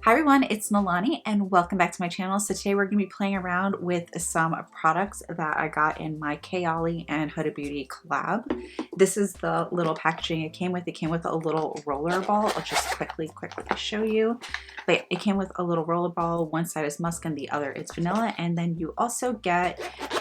Hi everyone, it's Nalanie and welcome back to my channel. So today we're going to be playing around with some products that I got in my KayAli and HudaBeauty collab. This is the little packaging it came with. It came with a little roller ball. I'll just quickly show you. But it came with a little roller ball. One side is musk and the other is vanilla. And then you also get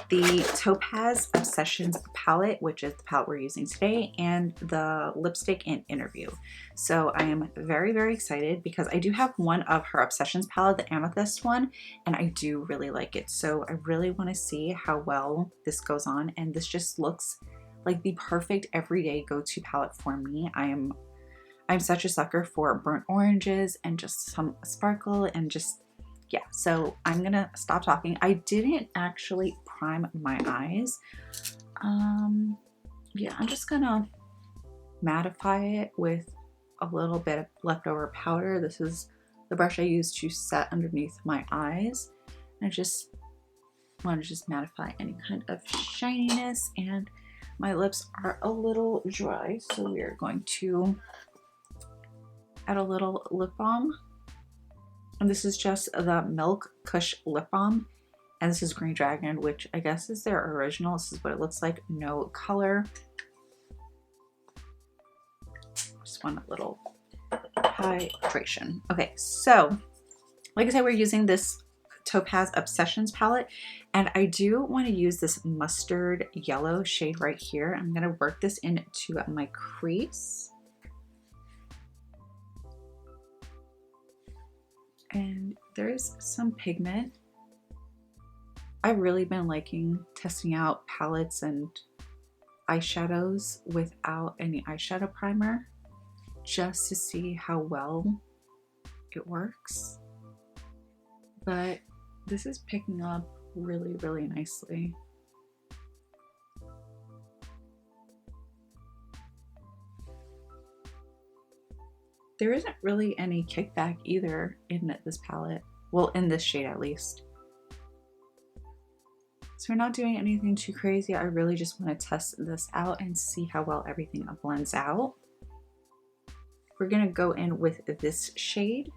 the Topaz Obsessions palette, which is the palette we're using today, and the lipstick in Interview. So I am very, very excited because I do have one of her Obsessions palette, the amethyst one, and I do really like it. So I really want to see how well this goes on, and this just looks like the perfect everyday go-to palette for me. I'm such a sucker for burnt oranges and just some sparkle and just, yeah. So I'm gonna stop talking. I didn't actually prime my eyes. Yeah, I'm just gonna mattify it with a little bit of leftover powder. This is the brush I use to set underneath my eyes. I just want to just mattify any kind of shininess, and my lips are a little dry, so we are going to add a little lip balm. And this is just the Milk Kush lip balm, and this is Green Dragon, which I guess is their original. This is what it looks like, no color. Just want a little hydration. Okay, so like I said, we're using this Topaz Obsessions palette, and I do want to use this mustard yellow shade right here. I'm going to work this into my crease. And there's some pigment. I've really been liking testing out palettes and eyeshadows without any eyeshadow primer, just to see how well it works. But this is picking up really, really nicely. There isn't really any kickback either in this palette. Well, in this shade at least. So we're not doing anything too crazy. I really just want to test this out and see how well everything blends out. We're going to go in with this shade.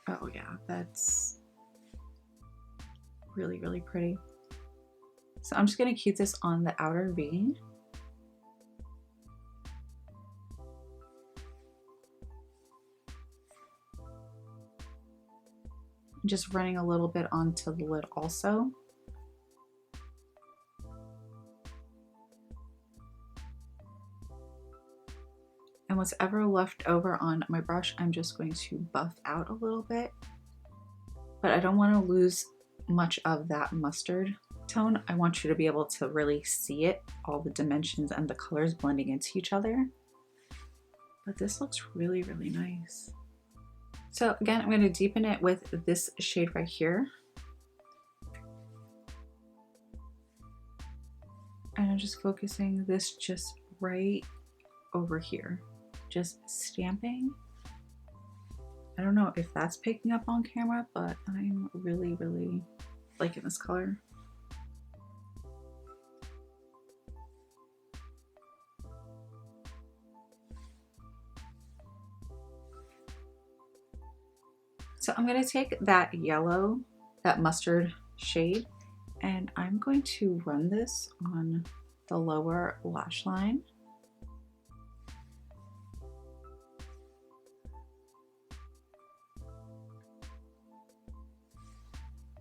Oh yeah, that's really, really pretty. So I'm just going to keep this on the outer V. Just running a little bit onto the lid also. And what's ever left over on my brush, I'm just going to buff out a little bit. But I don't want to lose much of that mustard tone. I want you to be able to really see it, all the dimensions and the colors blending into each other. But this looks really, really nice. So again, I'm going to deepen it with this shade right here. And I'm just focusing this just right over here. Just stamping. I don't know if that's picking up on camera, but I'm really, really liking this color. So I'm going to take that yellow, that mustard shade, and I'm going to run this on the lower lash line.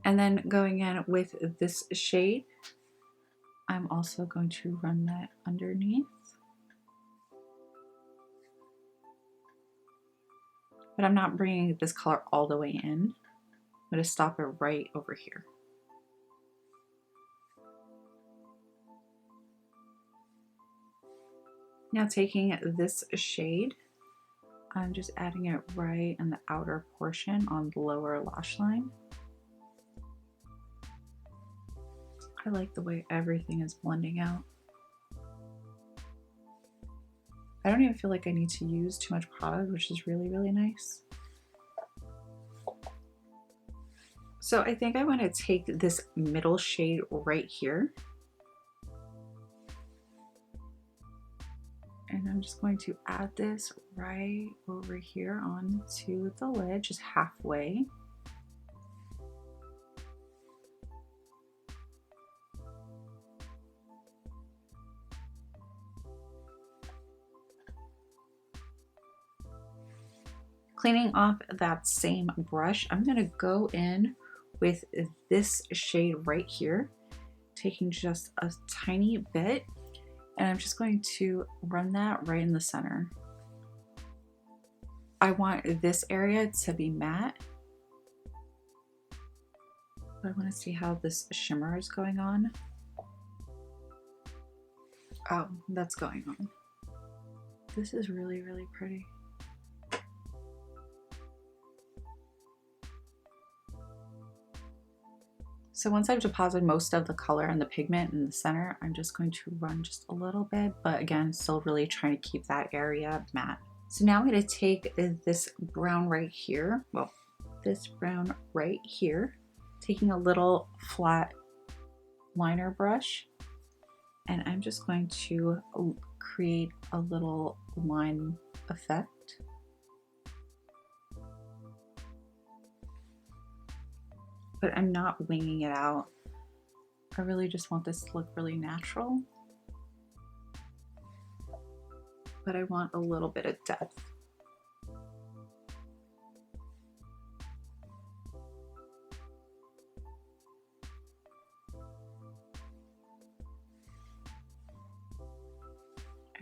And then going in with this shade, I'm also going to run that underneath. But I'm not bringing this color all the way in. I'm going to stop it right over here. Now taking this shade, I'm just adding it right in the outer portion on the lower lash line. I like the way everything is blending out. I don't even feel like I need to use too much product, which is really, really nice. So I think I want to take this middle shade right here, and I'm I'm just going to add this right over here onto the lid, just halfway. Cleaning off that same brush, I'm gonna go in with this shade right here, taking just a tiny bit, and I'm just going to run that right in the center. I want this area to be matte, but I want to see how this shimmer is going on. Oh, that's going on. This is really, really pretty. So once I've deposited most of the color and the pigment in the center, I'm just going to run just a little bit, but again, still really trying to keep that area matte. So now I'm going to take this brown right here, well, this brown right here, taking a little flat liner brush, and I'm just going to create a little line effect. But I'm not winging it out. I really just want this to look really natural. But I want a little bit of depth.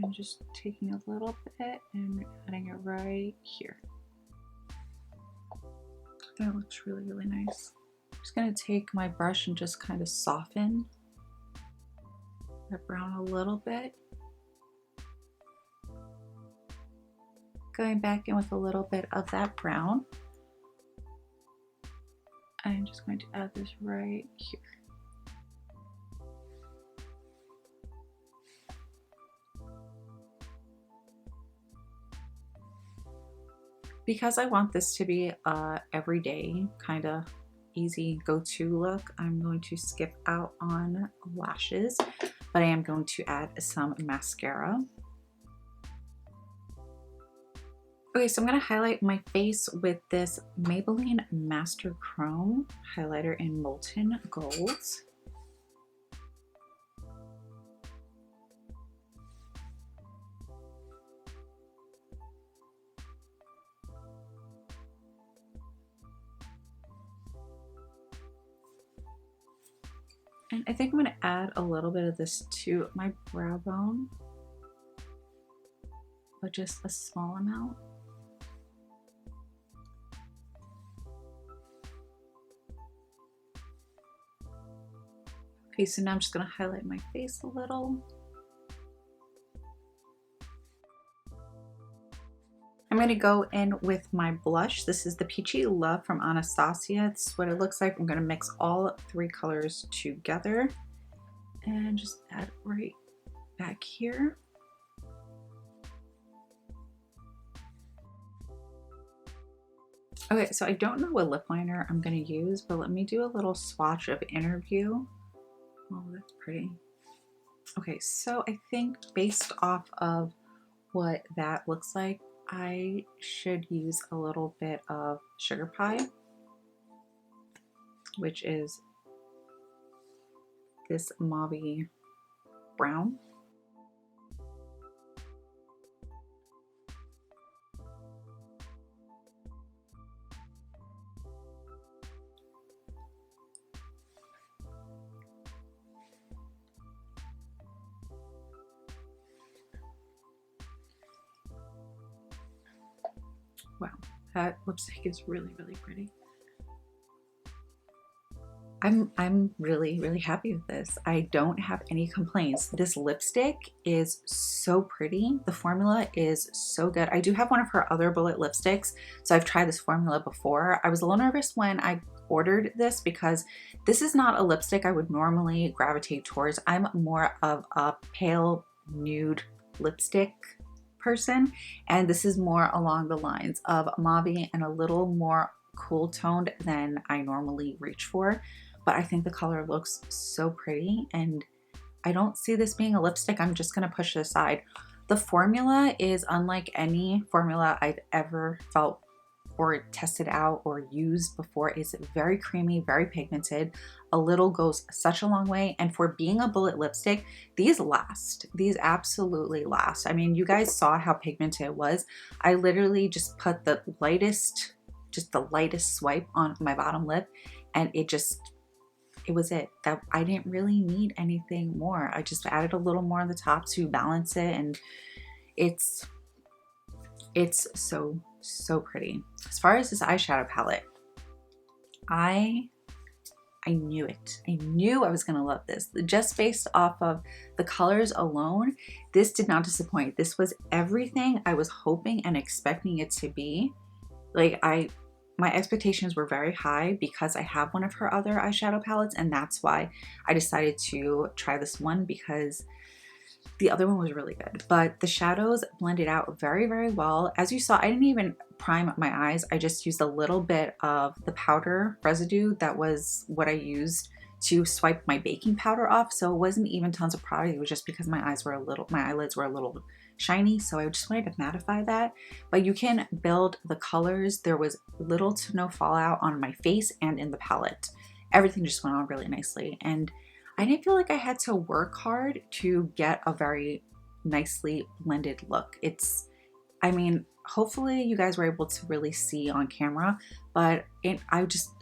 I'm just taking a little bit and adding it right here. That looks really, really nice. I'm just gonna take my brush and just kind of soften that brown a little bit. Going back in with a little bit of that brown. I'm just going to add this right here. Because I want this to be a everyday kind of easy go-to look, I'm going to skip out on lashes, but I am going to add some mascara. Okay, so I'm going to highlight my face with this Maybelline Master Chrome highlighter in Molten Gold. And I think I'm going to add a little bit of this to my brow bone, but just a small amount. Okay, so now I'm just going to highlight my face a little. I'm going to go in with my blush. This is the Peachy Love from Anastasia. This is what it looks like. I'm going to mix all three colors together and just add right back here. Okay, so I don't know what lip liner I'm going to use, but let me do a little swatch of Interview. Oh, that's pretty. Okay, so I think based off of what that looks like, I should use a little bit of Sugar Pie, which is this mauve brown. Wow, that lipstick is really, really pretty. I'm really, really happy with this. I don't have any complaints. This lipstick is so pretty. The formula is so good. I do have one of her other bullet lipsticks, so I've tried this formula before. I was a little nervous when I ordered this because this is not a lipstick I would normally gravitate towards. I'm more of a pale nude lipstick person, and this is more along the lines of mauve and a little more cool toned than I normally reach for. But I think the color looks so pretty, and I don't see this being a lipstick I'm just gonna push it aside. The formula is unlike any formula I've ever felt or tested out or used before. It's very creamy, very pigmented. A little goes such a long way. And for being a bullet lipstick, these last. These absolutely last. I mean, you guys saw how pigmented it was. I literally just put the lightest swipe on my bottom lip, and it was it. That I didn't really need anything more. I just added a little more on the top to balance it, and it's so pretty. As far as this eyeshadow palette, I knew it. I knew I was gonna love this. Just based off of the colors alone, this did not disappoint. This was everything I was hoping and expecting it to be. Like, my expectations were very high because I have one of her other eyeshadow palettes, and that's why I decided to try this one, because the other one was really good. But the shadows blended out very, very well. As you saw, I didn't even prime my eyes. I just used a little bit of the powder residue. That was what I used to swipe my baking powder off. So it wasn't even tons of product. It was just because my eyelids were a little shiny, so I just wanted to mattify that. But you can build the colors. There was little to no fallout on my face and in the palette. Everything just went on really nicely, and I didn't feel like I had to work hard to get a very nicely blended look. I mean, hopefully you guys were able to really see on camera, but I just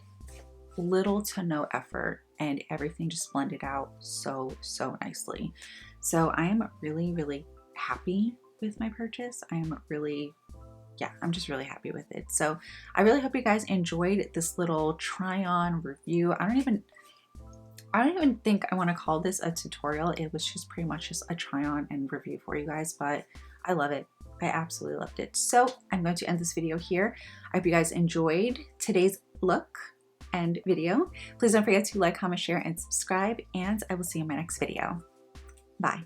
little to no effort, and everything just blended out so nicely. So I am really, really happy with my purchase. I'm just really happy with it. So I really hope you guys enjoyed this little try on review. I don't even think I want to call this a tutorial. It was just pretty much just a try on and review for you guys, but I love it. I absolutely loved it. So I'm going to end this video here. I hope you guys enjoyed today's look and video. Please don't forget to like, comment, share, and subscribe, and I will see you in my next video. Bye.